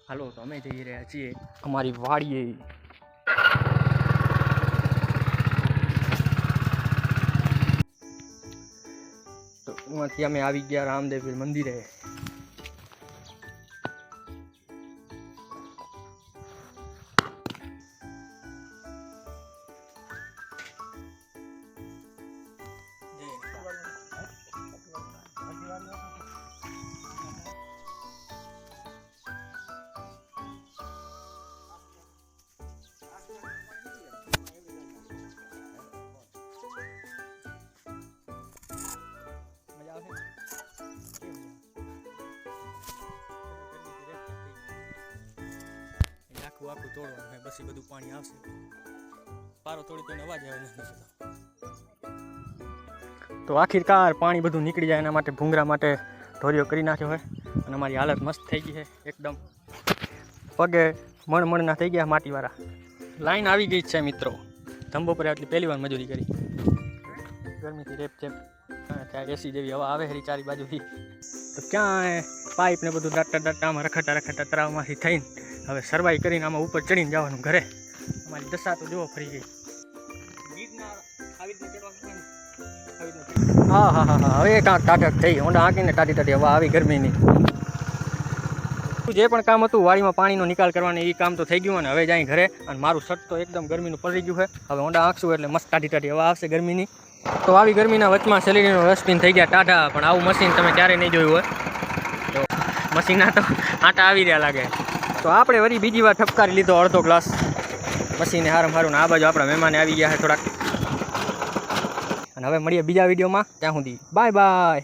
હાલો તો અમે જઈ રહ્યા છીએ અમારી વાડીએ. તો અહીંયાથી અમે આવી ગયા રામદેવપીર મંદિરે. આખું તોડવાનું હોય પછી બધું પાણી આવશે. પારો તોડી તો અવાજ આવે નથી. તો આખિરકાર પાણી બધું નીકળી જાય એના માટે ભૂંગરા માટે ઢોરિયો કરી નાખ્યો હોય અને અમારી હાલત મસ્ત થઈ ગઈ છે એકદમ. પગે મણમણના થઈ ગયા માટીવાળા. લાઈન આવી ગઈ છે મિત્રો. ધંબો પર આટલી પહેલી વાર મજૂરી કરી. ગરમીથી રેપ ચેપ ત્યાં એસી જેવી હવા આવે હરી ચારી બાજુથી. તો ક્યાં પાઇપ ને બધું દાટામાં રખડતા તળાવમાંથી થઈને હવે સર્વાઈ કરીને આમાં ઉપર ચડીને જવાનું ઘરે. અમારી દશા તો જુઓ ફરી ગઈ. હા હા હા હા હવે કાંક ટાટક થઈ ઊંડા હાંકીને ટાટી હવા આવી ગરમીની. જે પણ કામ હતું વાડીમાં પાણીનો નિકાલ કરવાનો એ કામ તો થઈ ગયું ને હવે જાય ઘરે. અને મારું શર્ટ તો એકદમ ગરમીનું પડી ગયું છે. હવે ઊંડા હાંકશું એટલે મસ્ત ટાટી હવા આવશે ગરમીની. તો આવી ગરમીના વચમાં શેરડીનો રસ પીને થઈ ગયા ટાઢા. પણ આવું મશીન તમે ક્યારેય નહીં જોયું હોય. તો મશીનના તો આટા આવી રહ્યા લાગે. તો આપણે વળી બીજી વાર ઠપકારી લીધો અડધો ગ્લાસ મશીને હારું ને આ બાજુ આપણા મહેમાને આવી ગયા છે થોડાક. અને હવે મળીએ બીજા વિડીયોમાં. ત્યાં સુધી બાય બાય.